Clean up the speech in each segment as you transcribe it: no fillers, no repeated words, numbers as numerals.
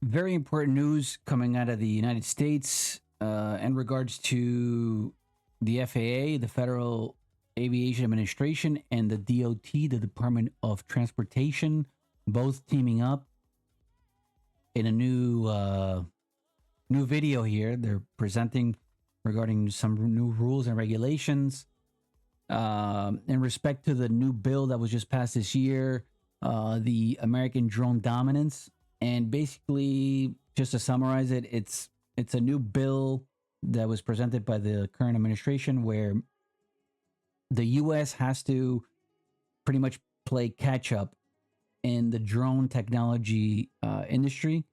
Very important news coming out of the United States in regards to the FAA, the Federal Aviation Administration, and the DOT, the Department of Transportation, both teaming up in a new video here. They're presenting regarding some new rules and regulations in respect to the new bill that was just passed this year, the American Drone Dominance. And basically, just to summarize it, it's a new bill that was presented by the current administration where the U.S. has to pretty much play catch up in the drone technology industry.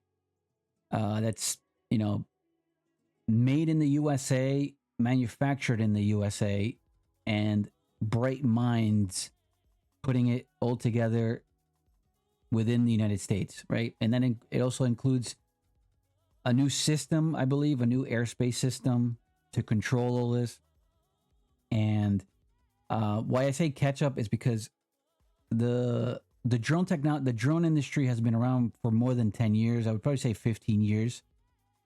That's made in the USA, manufactured in the USA, and bright minds putting it all together within the United States, right? And then it also includes a new system, I believe, a new airspace system to control all this. And why I say catch up is because the drone industry has been around for more than 10 years. I would probably say 15 years.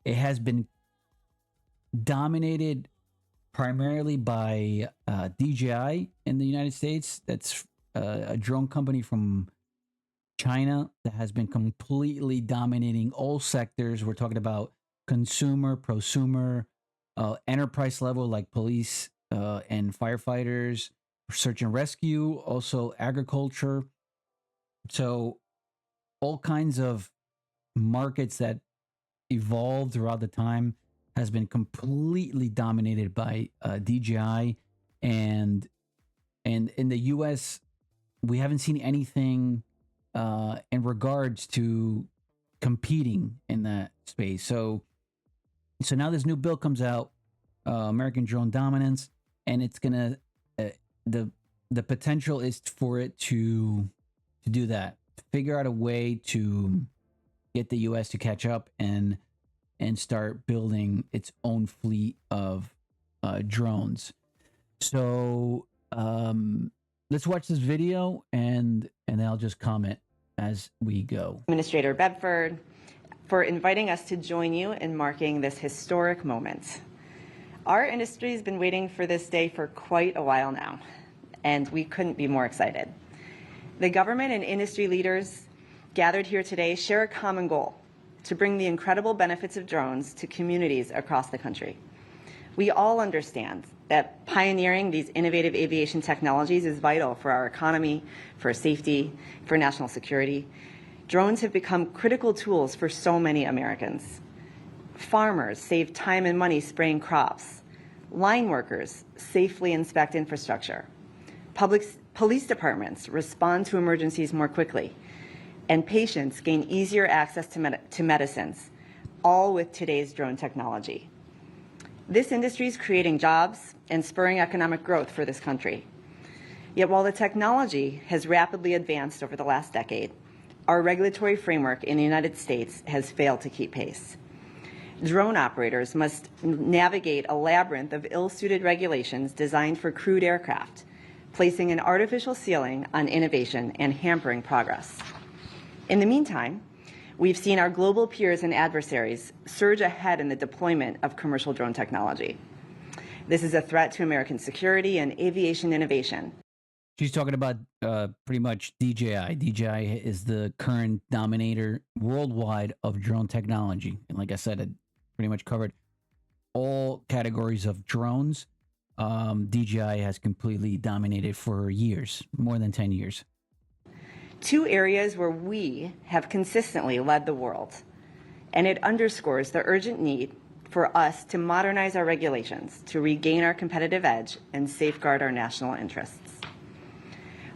It has been dominated primarily by DJI in the United States. That's a drone company from China that has been completely dominating all sectors. We're talking about consumer, prosumer, enterprise level like police and firefighters, search and rescue, also agriculture. So all kinds of markets that evolved throughout the time has been completely dominated by DJI, and in the US we haven't seen anything in regards to competing in that space. So now this new bill comes out, American Drone Dominance, and it's gonna the potential is for it to do that, to figure out a way to get the US to catch up and start building its own fleet of drones. So let's watch this video and then I'll just comment as we go. Administrator Bedford, for inviting us to join you in marking this historic moment. Our industry has been waiting for this day for quite a while now, and we couldn't be more excited. The government and industry leaders gathered here today share a common goal: to bring the incredible benefits of drones to communities across the country. We all understand that pioneering these innovative aviation technologies is vital for our economy, for safety, for national security. Drones have become critical tools for so many Americans. Farmers save time and money spraying crops. Line workers safely inspect infrastructure. Police departments respond to emergencies more quickly. And patients gain easier access to medicines, all with today's drone technology. This industry is creating jobs and spurring economic growth for this country. Yet while the technology has rapidly advanced over the last decade, our regulatory framework in the United States has failed to keep pace. Drone operators must navigate a labyrinth of ill-suited regulations designed for crewed aircraft, placing an artificial ceiling on innovation and hampering progress. In the meantime, we've seen our global peers and adversaries surge ahead in the deployment of commercial drone technology. This is a threat to American security and aviation innovation. She's talking about pretty much DJI. DJI is the current dominator worldwide of drone technology. And like I said, it pretty much covered all categories of drones. DJI has completely dominated for years, more than 10 years. Two areas where we have consistently led the world, and it underscores the urgent need for us to modernize our regulations to regain our competitive edge and safeguard our national interests.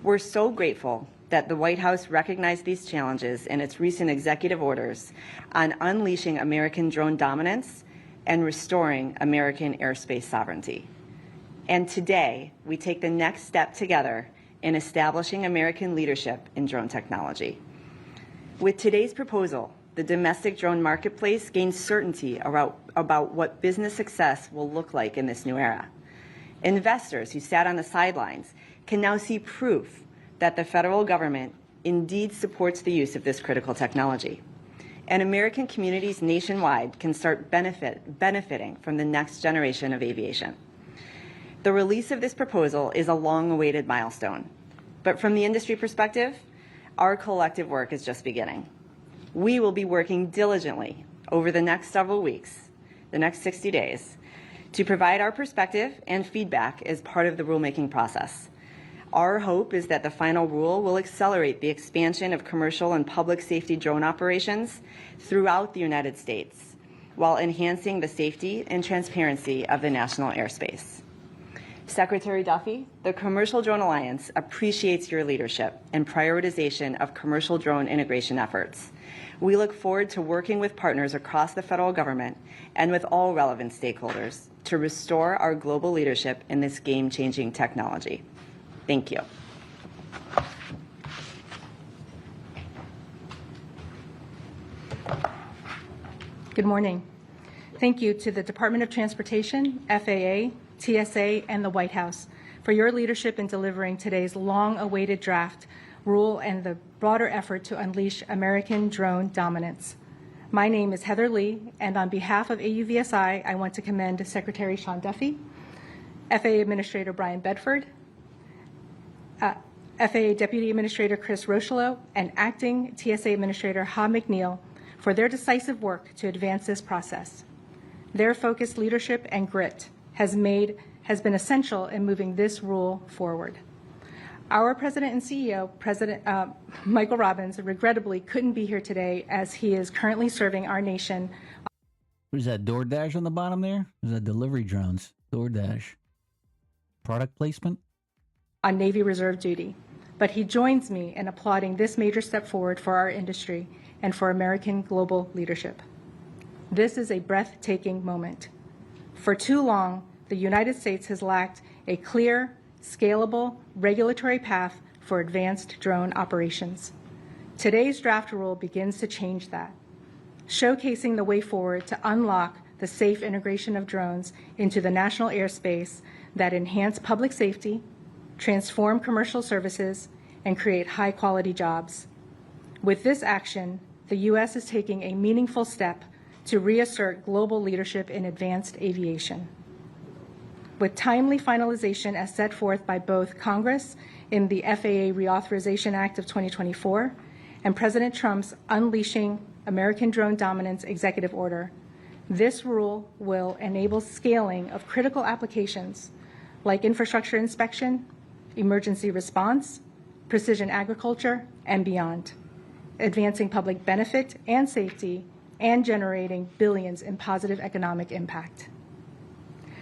We're so grateful that the White House recognized these challenges in its recent executive orders on unleashing American drone dominance and restoring American airspace sovereignty. And today, we take the next step together in establishing American leadership in drone technology. With today's proposal, the domestic drone marketplace gains certainty about what business success will look like in this new era. Investors who sat on the sidelines can now see proof that the federal government indeed supports the use of this critical technology. and American communities nationwide can start benefiting from the next generation of aviation. The release of this proposal is a long-awaited milestone, but from the industry perspective, our collective work is just beginning. We will be working diligently over the next several weeks, the next 60 days, to provide our perspective and feedback as part of the rulemaking process. Our hope is that the final rule will accelerate the expansion of commercial and public safety drone operations throughout the United States, while enhancing the safety and transparency of the national airspace. Secretary Duffy, the Commercial Drone Alliance appreciates your leadership and prioritization of commercial drone integration efforts. We look forward to working with partners across the federal government and with all relevant stakeholders to restore our global leadership in this game-changing technology. Thank you. Good morning. Thank you to the Department of Transportation, FAA, TSA, and the White House for your leadership in delivering today's long-awaited draft rule and the broader effort to unleash American drone dominance. My name is Heather Lee, and on behalf of AUVSI, I want to commend Secretary Sean Duffy, FAA Administrator Brian Bedford, FAA Deputy Administrator Chris Rocheleau, and Acting TSA Administrator Ha McNeil for their decisive work to advance this process. Their focused leadership and grit has been essential in moving this rule forward. Our President and CEO, President Michael Robbins, regrettably couldn't be here today as he is currently serving our nation. There's that DoorDash on the bottom there? There's that delivery drones. DoorDash. Product placement? On Navy Reserve duty. But he joins me in applauding this major step forward for our industry and for American global leadership. This is a breathtaking moment. For too long, the United States has lacked a clear, scalable, regulatory path for advanced drone operations. Today's draft rule begins to change that, showcasing the way forward to unlock the safe integration of drones into the national airspace that enhance public safety, transform commercial services, and create high-quality jobs. With this action, the U.S. is taking a meaningful step to reassert global leadership in advanced aviation. With timely finalization as set forth by both Congress in the FAA Reauthorization Act of 2024 and President Trump's Unleashing American Drone Dominance Executive Order, this rule will enable scaling of critical applications like infrastructure inspection, emergency response, precision agriculture, and beyond, advancing public benefit and safety and generating billions in positive economic impact.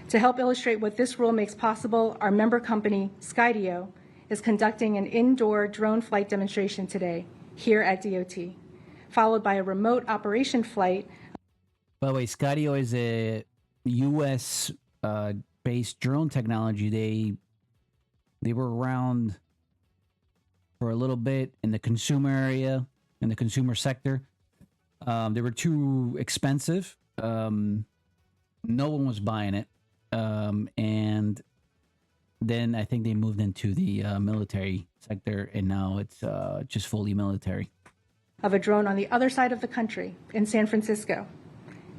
To help illustrate what this rule makes possible, our member company, Skydio, is conducting an indoor drone flight demonstration today here at DOT, followed by a remote operation flight. By the way, Skydio is a U.S. Based drone technology. They were around for a little bit in the consumer area, in the consumer sector. They were too expensive. No one was buying it. And then I think they moved into the military sector, and now it's just fully military. Of a drone on the other side of the country in San Francisco.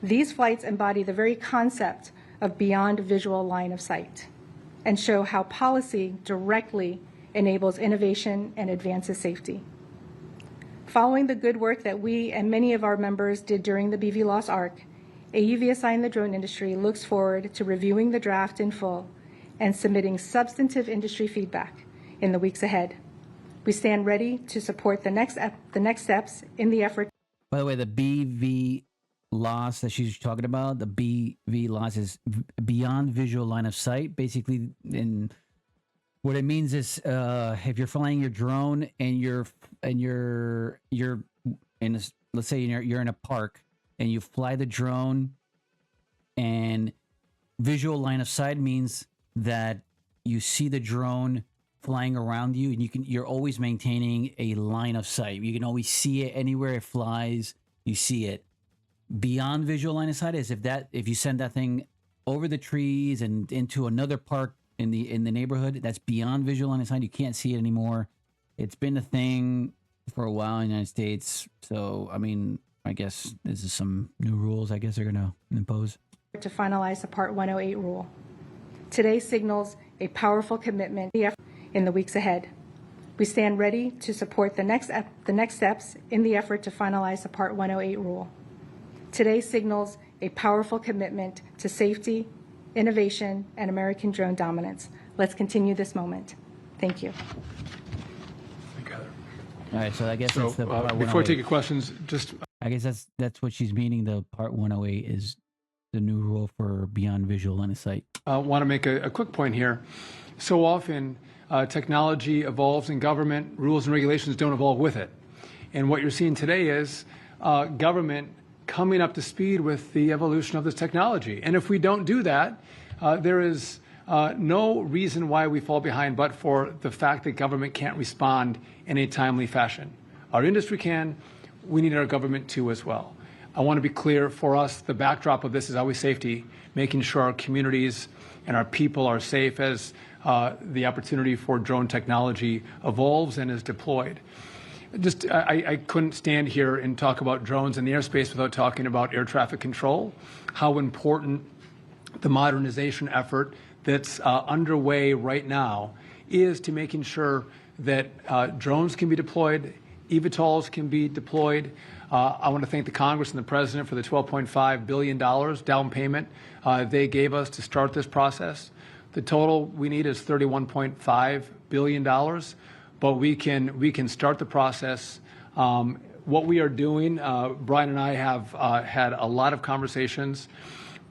These flights embody the very concept of beyond visual line of sight and show how policy directly enables innovation and advances safety. Following the good work that we and many of our members did during the BVLOS ARC, AUVSI and the drone industry looks forward to reviewing the draft in full and submitting substantive industry feedback in the weeks ahead. We stand ready to support the next steps in the effort. By the way, the BVLOS that she's talking about, the BVLOS is beyond visual line of sight. Basically, what it means is if you're flying your drone and you're in let's say you're in a park and you fly the drone, and visual line of sight means that you see the drone flying around you, and you're always maintaining a line of sight. You can always see it anywhere it flies. You see it. Beyond visual line of sight is if you send that thing over the trees and into another park in the neighborhood, that's beyond visual line of sight. You can't see it anymore. It's been a thing for a while in the United States. So I mean, I guess this is some new rules I guess they're going to impose. To finalize the Part 108 rule. Today signals a powerful commitment in the weeks ahead. We stand ready to support the next steps in the effort to finalize the Part 108 rule. Today signals a powerful commitment to safety, innovation, and American drone dominance. Let's continue this moment. Thank you. All right, so I guess that's the Part 108. Before taking questions, just I guess that's what she's meaning. The Part 108 is the new rule for beyond visual line of sight. want to make a quick point here. So often, technology evolves in government, rules and regulations don't evolve with it. And what you're seeing today is government coming up to speed with the evolution of this technology. And if we don't do that, there is no reason why we fall behind but for the fact that government can't respond in a timely fashion. Our industry can. We need our government to as well. I want to be clear, for us, the backdrop of this is always safety, making sure our communities and our people are safe as the opportunity for drone technology evolves and is deployed. I couldn't stand here and talk about drones in the airspace without talking about air traffic control, how important the modernization effort that's underway right now is to making sure that drones can be deployed, eVTOLs can be deployed. I want to thank the Congress and the President for the $12.5 billion down payment they gave us to start this process. The total we need is $31.5 billion, but we can start the process. What we are doing, Brian and I have had a lot of conversations.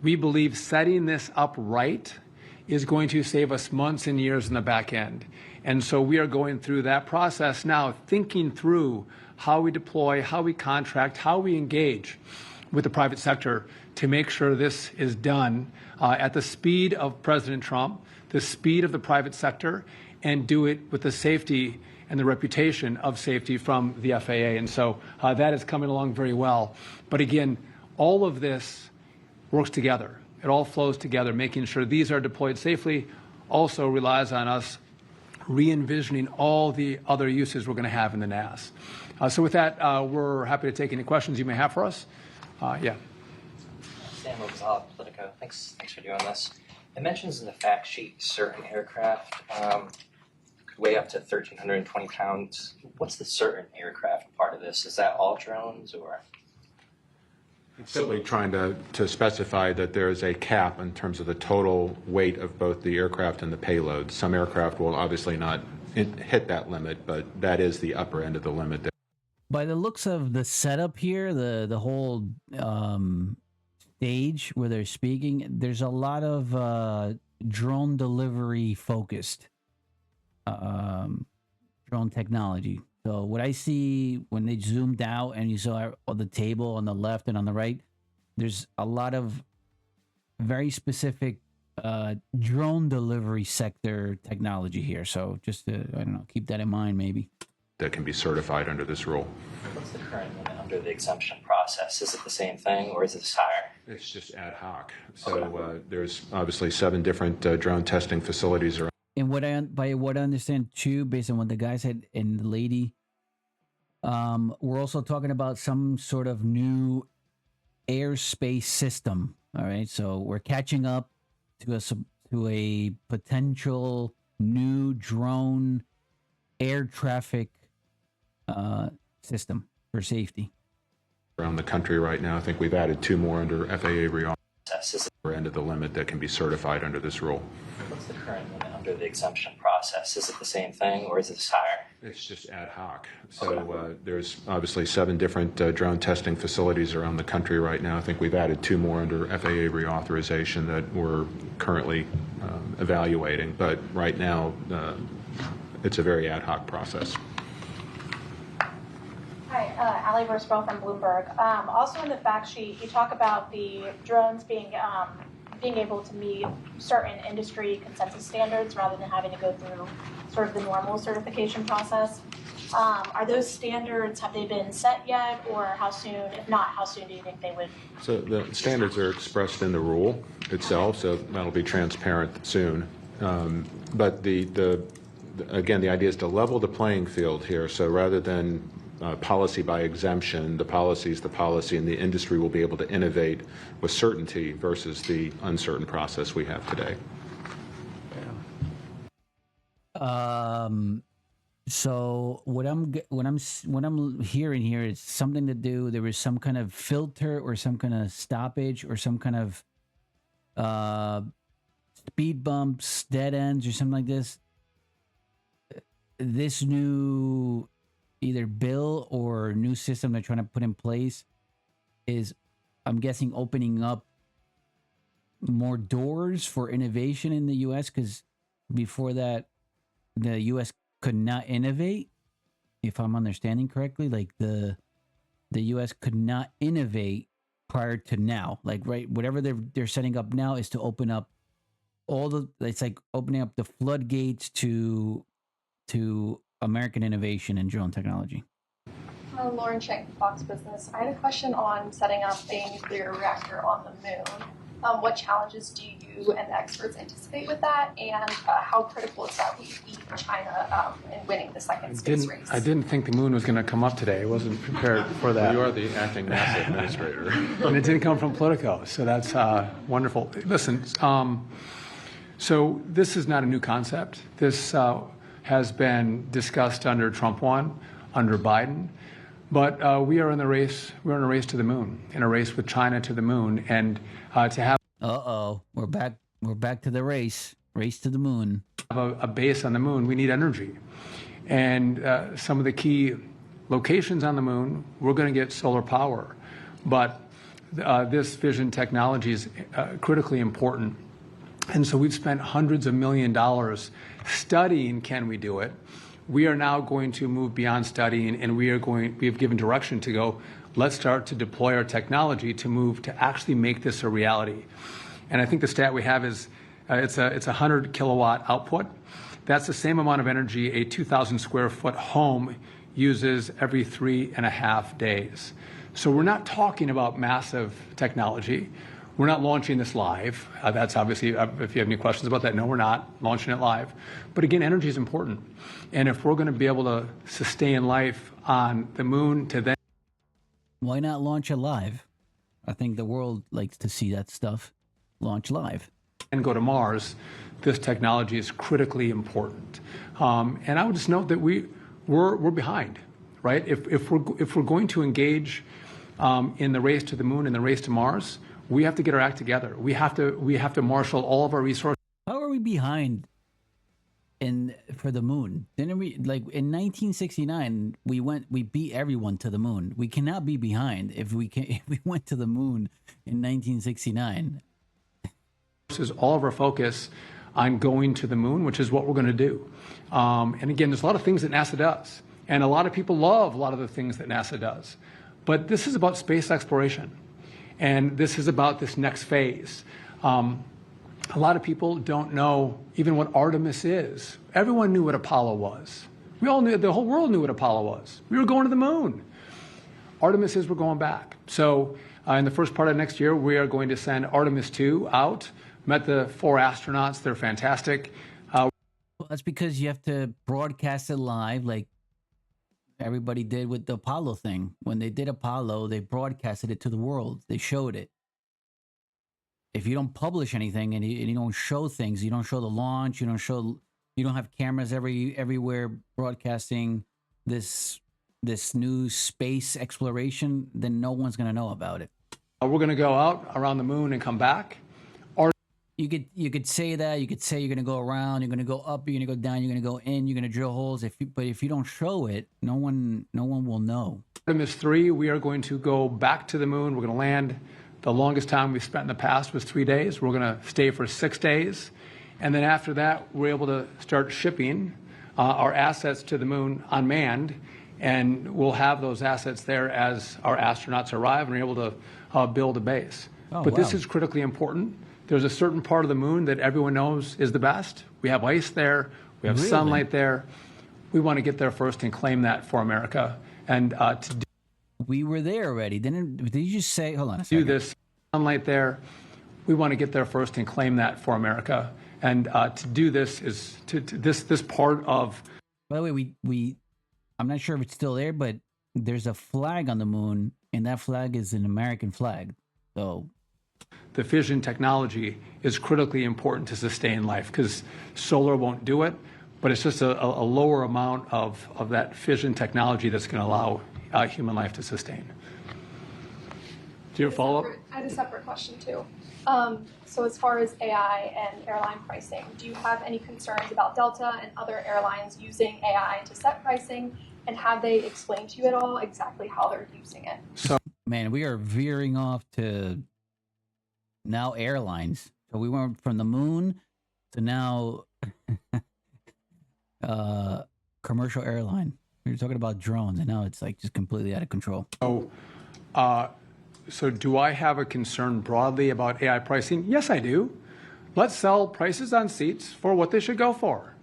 We believe setting this up right is going to save us months and years in the back end. And so we are going through that process now, thinking through how we deploy, how we contract, how we engage with the private sector to make sure this is done at the speed of President Trump, the speed of the private sector, and do it with the safety and the reputation of safety from the FAA. And so that is coming along very well. But again, all of this works together. It all flows together. Making sure these are deployed safely also relies on us re-envisioning all the other uses we're going to have in the NAS. So with that, we're happy to take any questions you may have for us. Yeah. Sam Gonzalez, Politico. Thanks for doing this. It mentions in the fact sheet certain aircraft could weigh up to 1,320 pounds. What's the certain aircraft part of this? Is that all drones or? It's simply trying to specify that there is a cap in terms of the total weight of both the aircraft and the payload. Some aircraft will obviously not hit that limit, but that is the upper end of the limit. By the looks of the setup here, the whole stage where they're speaking, there's a lot of drone delivery focused drone technology. So what I see when they zoomed out and you saw the table on the left and on the right, there's a lot of very specific drone delivery sector technology here. So just to, I don't know, keep that in mind maybe. That can be certified under this rule. What's the current limit under the exemption process? Is it the same thing or is it higher? It's just ad hoc. So there's obviously 7 different drone testing facilities around. And by what I understand too, based on what the guy said and the lady, we're also talking about some sort of new airspace system. All right, so we're catching up to a potential new drone air traffic system for safety around the country right now. I think we've added 2 more under FAA reauthorization. End of the limit that can be certified under this rule. What's the current limit under the exemption process? Is it the same thing or is it higher? It's just ad hoc. So there's obviously 7 different drone testing facilities around the country right now. I think we've added 2 more under FAA reauthorization that we're currently evaluating. But right now, it's a very ad hoc process. Hi, Allie Versbell from Bloomberg. Also in the fact sheet, you talk about the drones being able to meet certain industry consensus standards rather than having to go through sort of the normal certification process. Are those standards, have they been set yet, or how soon? If not, how soon do you think they would? So the standards are expressed in the rule itself, so that'll be transparent soon. But again, the idea is to level the playing field here. So rather than policy by exemption. The policy is the policy, and the industry will be able to innovate with certainty versus the uncertain process we have today. So what I'm hearing here is something to do. There was some kind of filter or some kind of stoppage or some kind of speed bumps, dead ends, or something like this. This new either bill or new system they're trying to put in place is, I'm guessing, opening up more doors for innovation in the U.S. because before that, the U.S. could not innovate, if I'm understanding correctly. Like the U.S. could not innovate prior to now. Like, right, whatever they're setting up now is to open up it's like opening up the floodgates to American innovation and drone technology. Lauren Chang, Fox Business. I had a question on setting up a nuclear reactor on the moon. What challenges do you and the experts anticipate with that, and how critical is that we beat China in winning the second space race? I didn't think the moon was going to come up today. I wasn't prepared for that. You are the acting NASA administrator. And it didn't come from Politico, so that's wonderful. Listen, so this is not a new concept. This has been discussed under Trump 1, under Biden. But we are in the race. We're in a race to the moon, in a race with China to the moon, and to have. We're back. We're back to the race to the moon. A base on the moon. We need energy, and some of the key locations on the moon, we're going to get solar power, but this fission technology is critically important, and so we've spent hundreds of $millions studying. Can we do it? We are now going to move beyond studying, and we have given direction to go, let's start to deploy our technology to move to actually make this a reality. And I think the stat we have is it's a 100 kilowatt output. That's the same amount of energy a 2,000 square foot home uses every 3.5 days. So we're not talking about massive technology. We're not launching this live. That's obviously, if you have any questions about that, no, we're not launching it live. But again, energy is important. And if we're going to be able to sustain life on the moon to then... Why not launch it live? I think the world likes to see that stuff launch live. And go to Mars, this technology is critically important. And I would just note that we're behind, right? If we're going to engage in the race to the moon and the race to Mars, we have to get our act together. We have to marshal all of our resources. How are we behind for the moon? Didn't we, like in 1969 we beat everyone to the moon. We cannot be behind if we went to the moon in 1969. This is all of our focus on going to the moon, which is what we're going to do. And again, there's a lot of things that NASA does, and a lot of people love a lot of the things that NASA does. But this is about space exploration. And this is about this next phase. A lot of people don't know even what Artemis is. Everyone knew what Apollo was. We all knew, the whole world knew what Apollo was. We were going to the moon. Artemis is we're going back. So in the first part of next year, we are going to send Artemis 2 out. Met the 4 astronauts. They're fantastic. Well, that's because you have to broadcast it live like everybody did with the Apollo thing. When they did Apollo, they broadcasted it to the world. They showed it. If you don't publish anything and you don't show things, you don't show the launch, you don't have cameras everywhere broadcasting this new space exploration, then no one's going to know about it. We're going to go out around the moon and come back. You could say that. You could say you're going to go around, you're going to go up, you're going to go down, you're going to go in, you're going to drill holes. But if you don't show it, no one will know. Artemis 3, we are going to go back to the moon. We're going to land. The longest time we've spent in the past was 3 days. We're going to stay for 6 days. And then after that, we're able to start shipping our assets to the moon unmanned. And we'll have those assets there as our astronauts arrive and are able to build a base. But this is critically important. There's a certain part of the moon that everyone knows is the best. We have ice there. We have sunlight there. We want to get there first and claim that for America. And we were there already. Did you just say, hold on a second. Do this sunlight there. We want to get there first and claim that for America. And to do this is this part of. By the way, I'm not sure if it's still there, but there's a flag on the moon, and that flag is an American flag. So The fission technology is critically important to sustain life because solar won't do it, but it's just a lower amount of that fission technology that's going to allow human life to sustain. Do you have a follow-up? I had a separate question too. So as far as AI and airline pricing, do you have any concerns about Delta and other airlines using AI to set pricing? And have they explained to you at all exactly how they're using it? man, we are veering off to now airlines. So we went from the moon to now commercial airline. We were talking about drones, and now it's like just completely out of control. So do I have a concern broadly about AI pricing? Yes, I do. Let's sell prices on seats for what they should go for.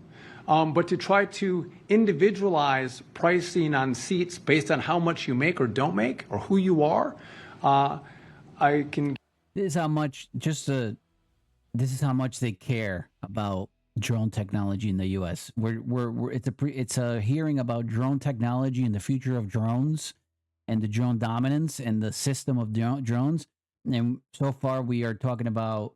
But to try to individualize pricing on seats based on how much you make or don't make or who you are, I can. This is how much this is how much they care about drone technology in the U.S. It's a hearing about drone technology and the future of drones and the drone dominance and the system of drones. And so far, we are talking about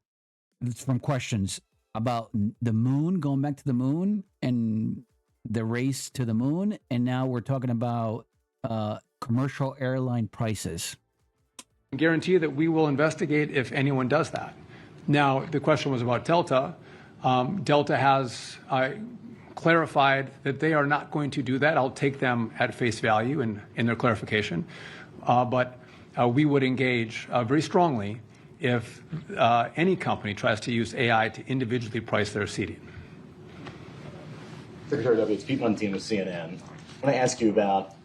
from questions about the moon, going back to the moon and the race to the moon, and now we're talking about commercial airline prices. I guarantee you that we will investigate if anyone does that. Now, the question was about Delta. Delta has clarified that they are not going to do that. I'll take them at face value in their clarification. But we would engage very strongly if any company tries to use AI to individually price their seating. Secretary Duffy, it's Pete Montino with CNN. I want to ask you about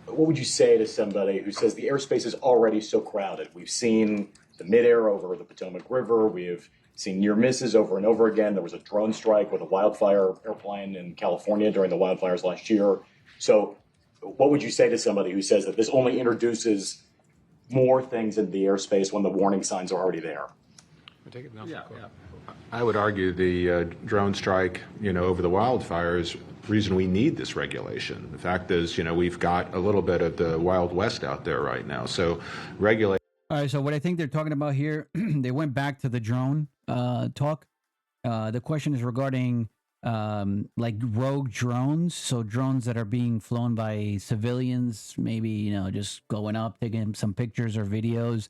what would you say to somebody who says the airspace is already so crowded? We've seen the midair over the Potomac River. We have seen near misses over and over again. There was a drone strike with a wildfire airplane in California during the wildfires last year. So what would you say to somebody who says that this only introduces more things into the airspace when the warning signs are already there? I would argue the drone strike, over the wildfires, the reason we need this regulation. The fact is, we've got a little bit of the Wild West out there right now. So regulate. All right. So what I think they're talking about here, they went back to the drone talk. The question is regarding like rogue drones. So drones that are being flown by civilians, maybe, just going up, taking some pictures or videos.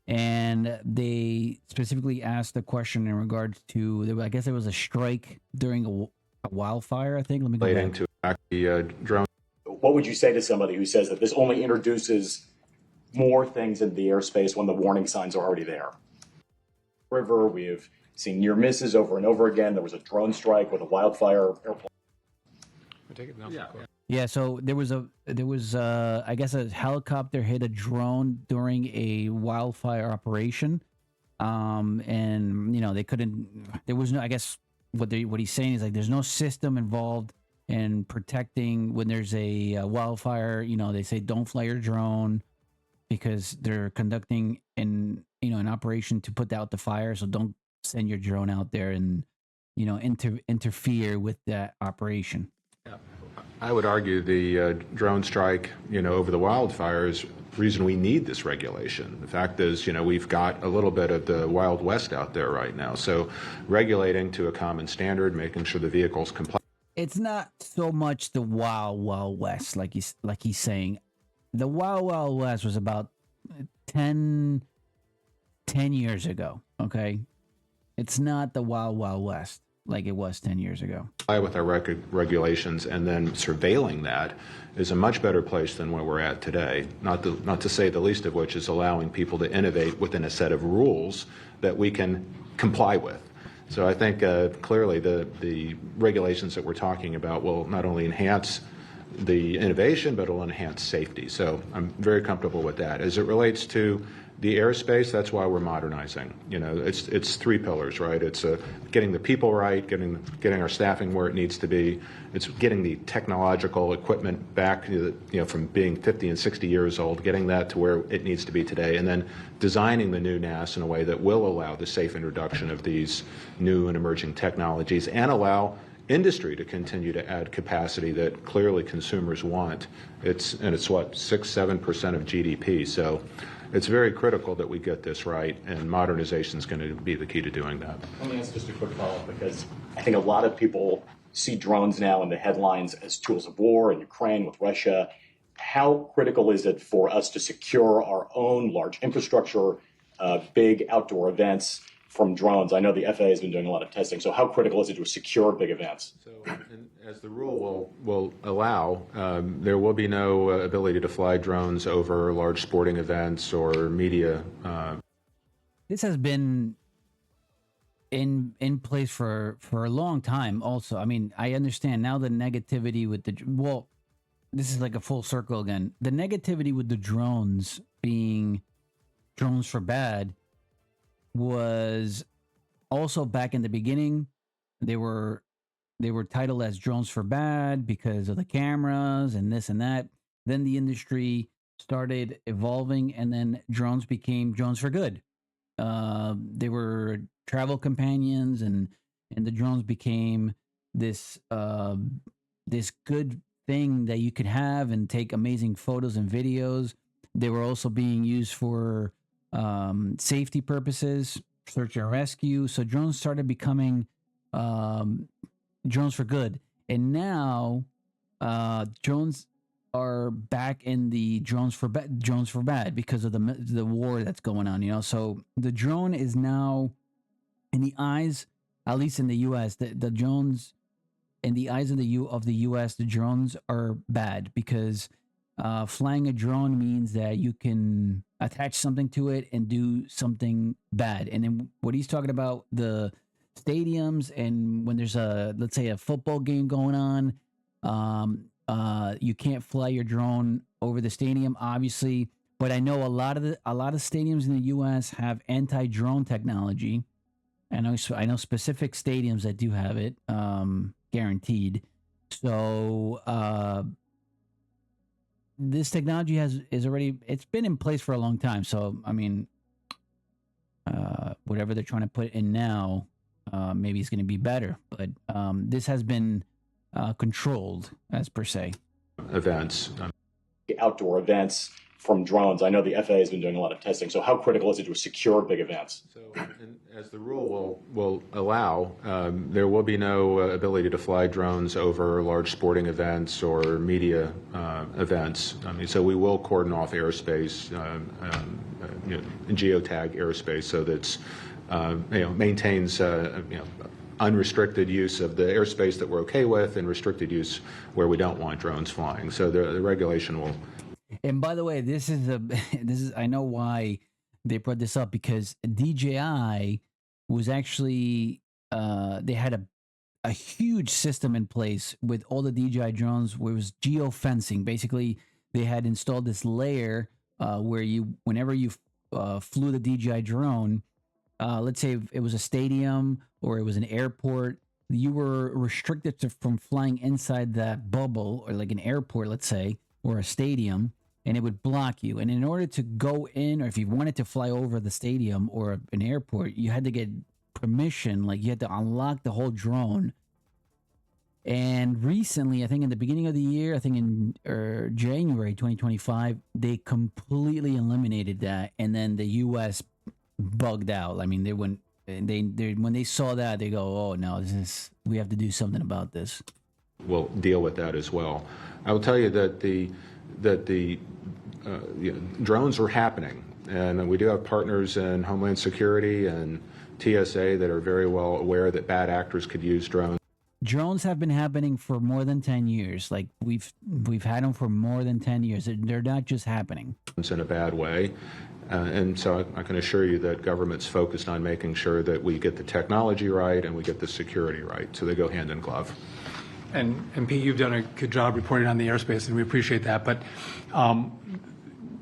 And they specifically asked the question in regards to, I guess there was a strike during a wildfire, I think. Let me go back. To the drone. What would you say to somebody who says that this only introduces more things into the airspace when the warning signs are already there? River, we have seen near misses over and over again. There was a drone strike with a wildfire airplane. Yeah, so there was I guess a helicopter hit a drone during a wildfire operation. And they there was no, I guess what he's saying is like there's no system involved in protecting when there's a wildfire. They say don't fly your drone because they're conducting an operation to put out the fire, so don't send your drone out there and interfere with that operation. I would argue the drone strike, over the wildfires, the reason we need this regulation. The fact is, we've got a little bit of the Wild West out there right now. So regulating to a common standard, making sure the vehicles comply. It's not so much the Wild West, like he's saying. The Wild West was about 10 years ago, okay? It's not the Wild West like it was 10 years ago. With our regulations and then surveilling that is a much better place than where we're at today. Not to say the least of which is allowing people to innovate within a set of rules that we can comply with. So I think clearly the regulations that we're talking about will not only enhance the innovation, but it'll enhance safety. So I'm very comfortable with that. As it relates to the airspace, that's why we're modernizing. It's three pillars, right? It's getting the people right, getting our staffing where it needs to be. It's getting the technological equipment back, from being 50 and 60 years old, getting that to where it needs to be today, and then designing the new NAS in a way that will allow the safe introduction of these new and emerging technologies and allow industry to continue to add capacity that clearly consumers want. It's what, 6-7% of GDP. So it's very critical that we get this right, and modernization is going to be the key to doing that. Let me ask just a quick follow-up, because I think a lot of people see drones now in the headlines as tools of war in Ukraine with Russia. How critical is it for us to secure our own large infrastructure, big outdoor events from drones? I know the FAA has been doing a lot of testing, so how critical is it to secure big events? So, and as the rule will allow, there will be no ability to fly drones over large sporting events or media. This has been in place for a long time. Also, I mean, I understand now the negativity with this is like a full circle again. The negativity with the drones being drones for bad was also back in the beginning. They were titled as drones for bad because of the cameras and this and that. Then the industry started evolving, and then drones became drones for good. They were travel companions, and the drones became this this good thing that you could have and take amazing photos and videos. They were also being used for safety purposes, search and rescue. So drones started becoming drones for good, and now drones are back in the drones for bad because of the war that's going on. So the drone is now in the eyes, at least in the U.S., the drones in the eyes of the U.S., the drones are bad because flying a drone means that you can attach something to it and do something bad. And then what he's talking about, the stadiums, and when there's let's say a football game going on, you can't fly your drone over the stadium, obviously. But I know a lot of stadiums in the U.S. have anti-drone technology. I know specific stadiums that do have it, guaranteed. So this technology it's been in place for a long time. So I mean, whatever they're trying to put in now, maybe it's going to be better. But this has been controlled, as per se. Events. Outdoor events from drones. I know the FAA has been doing a lot of testing. So how critical is it to secure big events? So, and as the rule will allow, there will be no ability to fly drones over large sporting events or media events. I mean, so we will cordon off airspace, geotag airspace, so that's maintains unrestricted use of the airspace that we're okay with, and restricted use where we don't want drones flying. So the regulation will. And by the way, this is I know why they brought this up, because DJI was actually they had a huge system in place with all the DJI drones where it was geofencing. Basically, they had installed this layer where whenever you flew the DJI drone, let's say it was a stadium or it was an airport, you were restricted from flying inside that bubble, or like an airport, let's say, or a stadium, and it would block you. And in order to go in, or if you wanted to fly over the stadium or an airport, you had to get permission, like you had to unlock the whole drone. And recently, I think in the beginning of the year, I think in January 2025, they completely eliminated that. And then the US bugged out. I mean, they went, when they saw that, they go, oh no, we have to do something about this. We'll deal with that as well. I will tell you that the drones are happening, and we do have partners in Homeland Security and TSA that are very well aware that bad actors could use drones. Drones have been happening for more than 10 years. Like we've had them for more than 10 years. They're not just happening. In a bad way. And so I can assure you that government's focused on making sure that we get the technology right and we get the security right. So they go hand in glove. And Pete, you've done a good job reporting on the airspace, and we appreciate that. But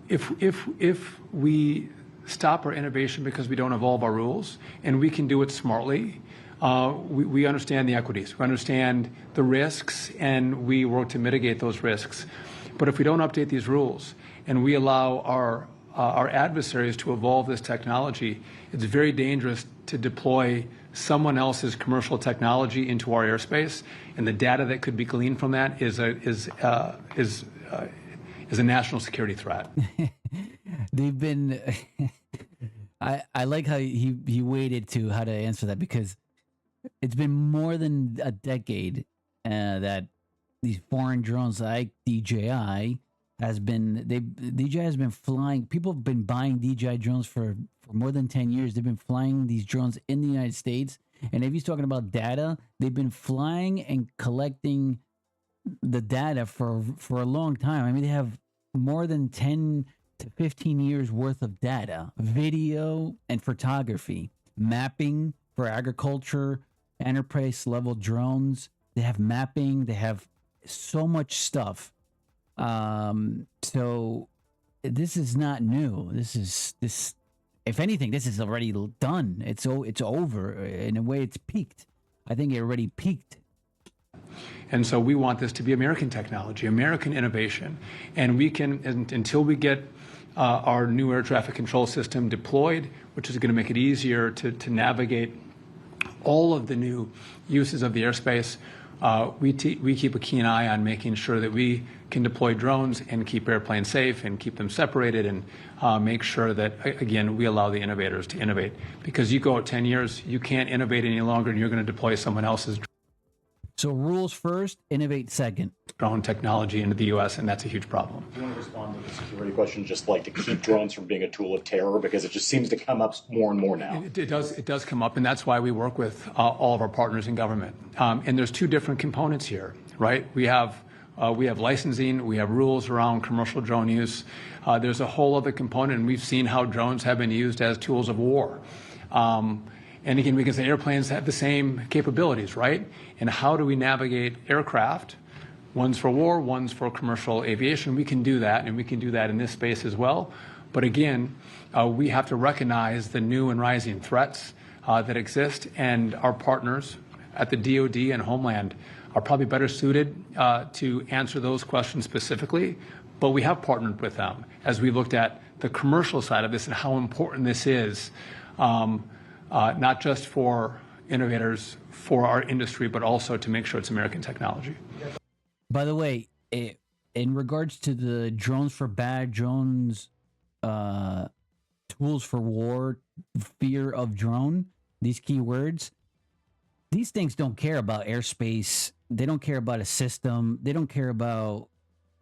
if we stop our innovation because we don't evolve our rules, and we can do it smartly, we understand the equities, we understand the risks, and we work to mitigate those risks. But if we don't update these rules and we allow our adversaries to evolve this technology, it's very dangerous to deploy someone else's commercial technology into our airspace, and the data that could be gleaned from that is a national security threat. They've been. I like how he waited to how to answer that, because it's been more than a decade that these foreign drones like DJI has been flying. People have been buying DJI drones for more than 10 years. They've been flying these drones in the United States. And if he's talking about data, they've been flying and collecting the data for a long time. I mean, they have more than 10 to 15 years worth of data, video and photography, mapping for agriculture, enterprise level drones. They have mapping. They have so much stuff. So this is not new. This. If anything, this is already done. It's over. In a way, it's peaked. I think it already peaked. And so we want this to be American technology, American innovation. And we can, until we get our new air traffic control system deployed, which is going to make it easier to navigate all of the new uses of the airspace, we keep a keen eye on making sure that we can deploy drones and keep airplanes safe and keep them separated, and make sure that, again, we allow the innovators to innovate. Because you go out 10 years, you can't innovate any longer, and you're going to deploy someone else's So rules first, innovate second. drone technology into the U.S., and that's a huge problem. Do you want to respond to the security question, just like to keep drones from being a tool of terror? Because it just seems to come up more and more now. It does come up, and that's why we work with all of our partners in government. And there's two different components here, right? We have licensing, we have rules around commercial drone use. There's a whole other component, and we've seen how drones have been used as tools of war. And again, because the airplanes have the same capabilities, right? And how do we navigate aircraft? One's for war, one's for commercial aviation. We can do that, and we can do that in this space as well. But again, we have to recognize the new and rising threats that exist, and our partners at the DoD and Homeland are probably better suited to answer those questions specifically. But we have partnered with them as we looked at the commercial side of this and how important this is. Not just for innovators, for our industry, but also to make sure it's American technology. By the way, in regards to the drones for bad, drones, tools for war, fear of drone, these keywords, these things don't care about airspace. They don't care about a system. They don't care about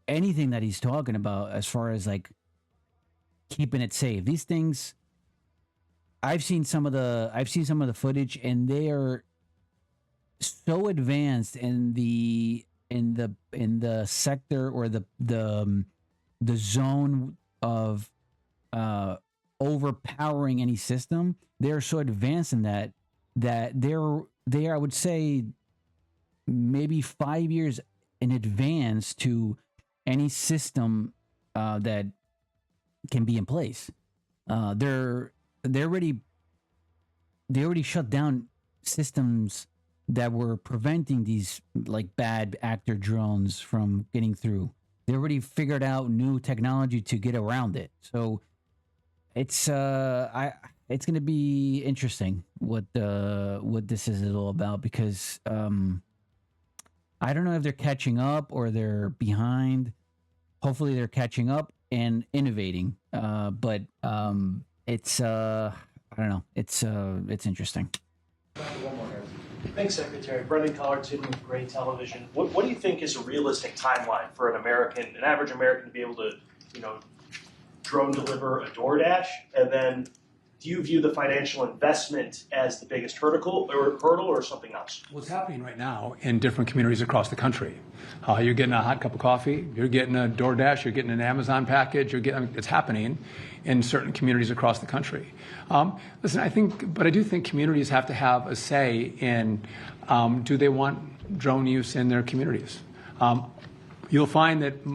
anything that he's talking about as far as like keeping it safe. These things, I've seen some of the footage, and they are so advanced in the sector or the zone of overpowering any system. They're so advanced in that they're I would say maybe 5 years in advance to any system that can be in place. They already shut down systems that were preventing these like bad actor drones from getting through. They already figured out new technology to get around it. So it's going to be interesting what this is all about, because I don't know if they're catching up or they're behind. Hopefully they're catching up and innovating. But it's I don't know. It's interesting. One more, guys. Thanks, Secretary. Brendan Collarton with Gray Television. What do you think is a realistic timeline for an average American, to be able to, drone deliver a DoorDash? And then, do you view the financial investment as the biggest hurdle or something else? What's happening right now in different communities across the country? You're getting a hot cup of coffee. You're getting a DoorDash. You're getting an Amazon package. It's happening in certain communities across the country. Listen, I do think communities have to have a say in do they want drone use in their communities. You'll find that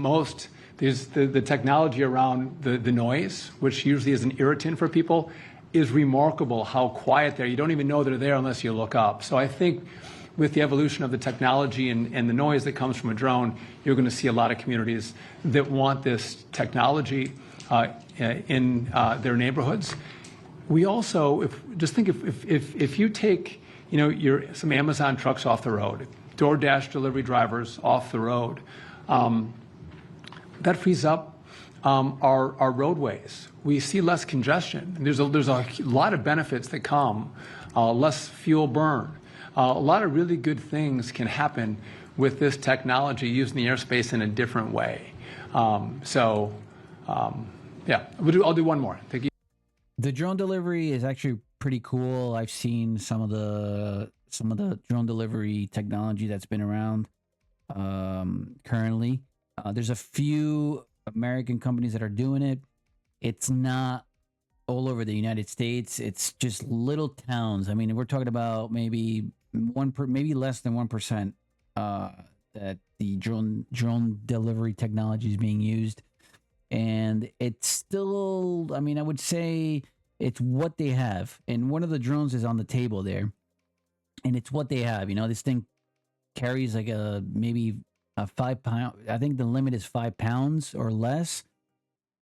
there's the technology around the noise, which usually is an irritant for people, is remarkable how quiet they are. You don't even know they're there unless you look up. So I think with the evolution of the technology and the noise that comes from a drone, you're going to see a lot of communities that want this technology in their neighborhoods. We also, if you take some Amazon trucks off the road, DoorDash delivery drivers off the road. That frees up our roadways. We see less congestion. And there's a lot of benefits that come, less fuel burn. A lot of really good things can happen with this technology using the airspace in a different way. Yeah, I'll do one more. Thank you. The drone delivery is actually pretty cool. I've seen some of the drone delivery technology that's been around currently. There's a few American companies that are doing it. It's not all over the United States. It's just little towns. I mean, we're talking about maybe less than 1% that the drone delivery technology is being used. And it's still, I mean, I would say it's what they have. And one of the drones is on the table there. And it's what they have. This thing carries like maybe a 5 pound. I think the limit is 5 pounds or less.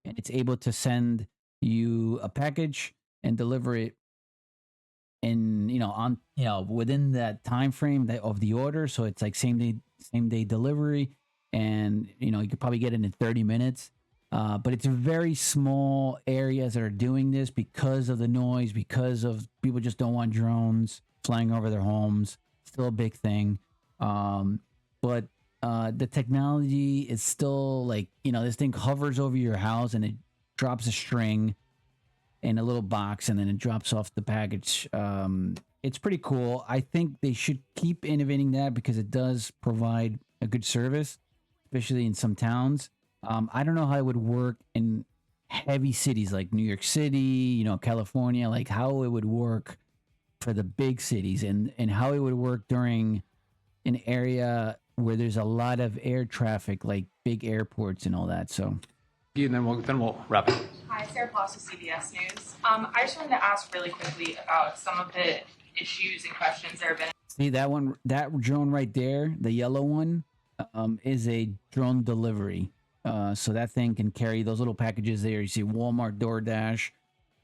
And it's able to send you a package and deliver it in, within that time frame of the order. So it's like same day delivery. And, you could probably get it in 30 minutes. But it's very small areas that are doing this because of the noise, because of people just don't want drones flying over their homes. Still a big thing. But the technology is still like, this thing hovers over your house and it drops a string in a little box and then it drops off the package. It's pretty cool. I think they should keep innovating that because it does provide a good service, especially in some towns. I don't know how it would work in heavy cities like New York City, California, like how it would work for the big cities and how it would work during an area where there's a lot of air traffic, like big airports and all that. So, And then we'll wrap it. Hi, Sarah Ploss with CBS News. I just wanted to ask really quickly about some of the issues and questions there have been. See that drone right there, the yellow one, is a drone delivery. So that thing can carry those little packages there. You see Walmart, DoorDash.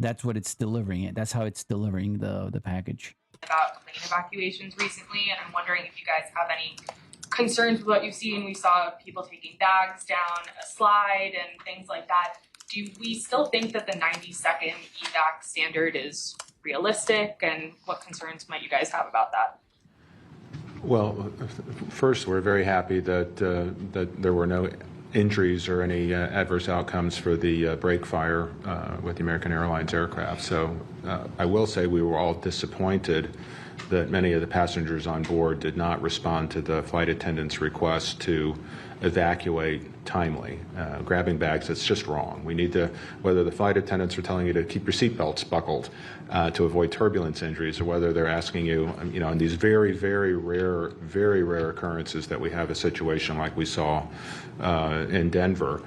That's what it's delivering it. That's how it's delivering the package. About plane evacuations recently, and I'm wondering if you guys have any concerns with what you've seen. We saw people taking bags down a slide and things like that. Do we still think that the 90-second evac standard is realistic, and what concerns might you guys have about that? Well, first, we're very happy that there were no injuries or any adverse outcomes for the break fire with the American Airlines aircraft. So I will say we were all disappointed that many of the passengers on board did not respond to the flight attendant's request to evacuate timely. Grabbing bags, it's just wrong. We need to, whether the flight attendants are telling you to keep your seatbelts buckled to avoid turbulence injuries, or whether they're asking you, in these very, very rare occurrences that we have a situation like we saw in Denver,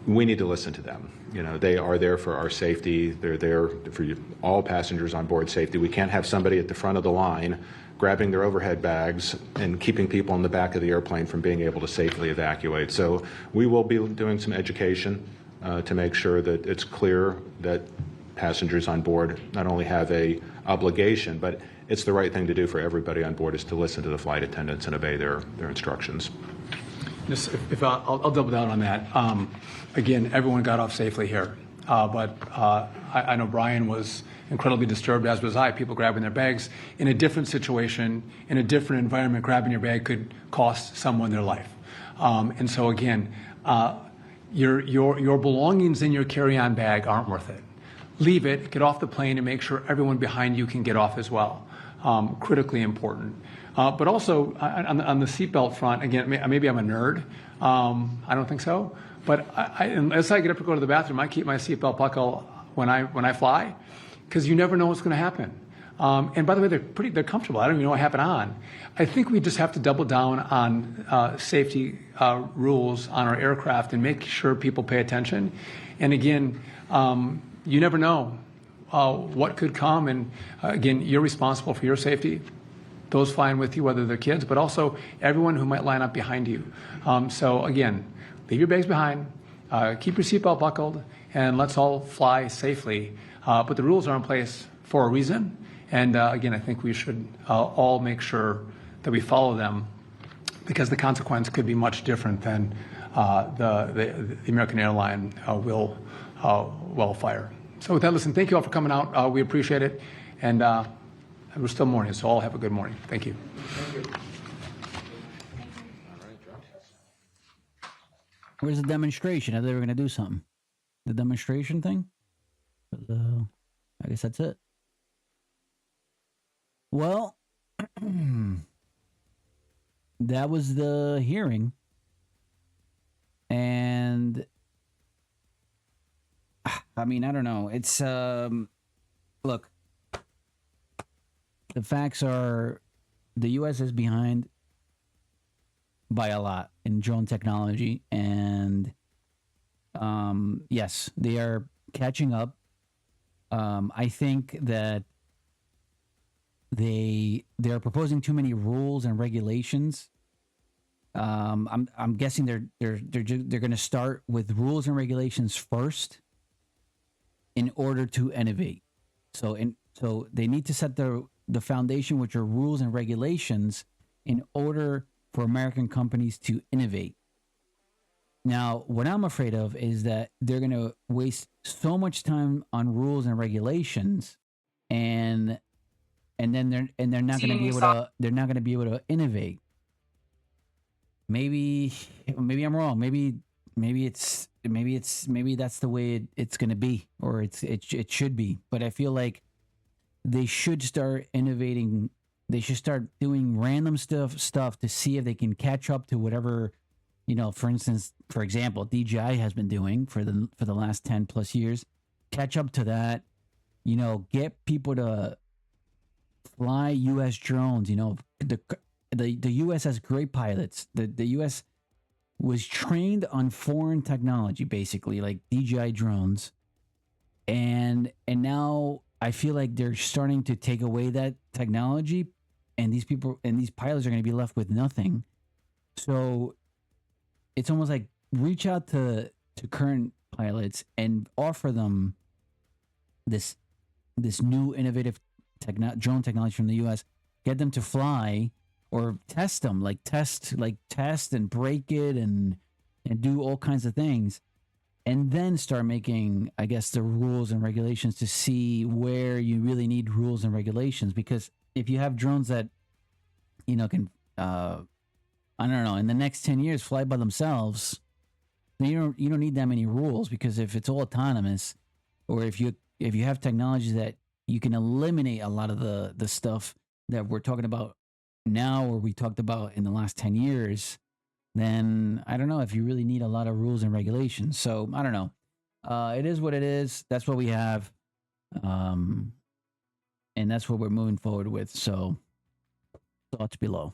we need to listen to them. They are there for our safety. They're there for all passengers on board safety. We can't have somebody at the front of the line grabbing their overhead bags and keeping people in the back of the airplane from being able to safely evacuate. So we will be doing some education to make sure that it's clear that passengers on board not only have a obligation, but it's the right thing to do for everybody on board is to listen to the flight attendants and obey their instructions. Just if I'll double down on that. Again, everyone got off safely here, but I know Brian was incredibly disturbed, as was I. People grabbing their bags in a different situation, in a different environment. Grabbing your bag could cost someone their life, and so again, your belongings in your carry-on bag aren't worth it. Leave it, get off the plane, and make sure everyone behind you can get off as well. Critically important. But also on the seatbelt front, again, maybe I'm a nerd. I don't think so. But unless I get up to go to the bathroom, I keep my seatbelt buckle when I fly, because you never know what's going to happen. And by the way, they're comfortable. I don't even know what happened on. I think we just have to double down on safety rules on our aircraft and make sure people pay attention. And again, you never know what could come. And again, you're responsible for your safety. Those flying with you, whether they're kids, but also everyone who might line up behind you. So again, leave your bags behind, keep your seatbelt buckled, and let's all fly safely. But the rules are in place for a reason, And again, I think we should all make sure that we follow them, because the consequence could be much different than the American airline will fire. So with that, listen, thank you all for coming out. We appreciate it. And we're still morning, so all have a good morning. Thank you. Where's the demonstration? I thought they were going to do something. The demonstration thing? I guess that's it. Well, that was the hearing. And I mean, I don't know. It's look, the facts are the US is behind by a lot in drone technology, and yes, they are catching up. I think that they're proposing too many rules and regulations. I'm guessing they're going to start with rules and regulations first in order to innovate. So they need to set the foundation, which are rules and regulations, in order for American companies to innovate. Now, what I'm afraid of is that they're going to waste so much time on rules and regulations, and then they're not going to be able to innovate. Maybe I'm wrong. Maybe that's the way it's going to be, or it should be. But I feel like they should start innovating. They should start doing random stuff to see if they can catch up to whatever, for example, DJI has been doing for the last 10 plus years. Catch up to that, get people to fly U.S. drones. The U.S. has great pilots. The U.S. was trained on foreign technology, basically, like DJI drones. And now I feel like they're starting to take away that technology, and these pilots are going to be left with nothing. So it's almost like reach out to current pilots and offer them this new innovative drone technology from the U.S. Get them to fly, or test them, test and break it and do all kinds of things, and then start making, I guess, the rules and regulations to see where you really need rules and regulations. Because if you have drones that can I don't know, in the next 10 years fly by themselves, then you don't need that many rules, because if it's all autonomous, or if you have technologies that you can eliminate a lot of the stuff that we're talking about now, or we talked about in the last 10 years, then I don't know if you really need a lot of rules and regulations. So I don't know. It is what it is. That's what we have. And that's what we're moving forward with. So thoughts below.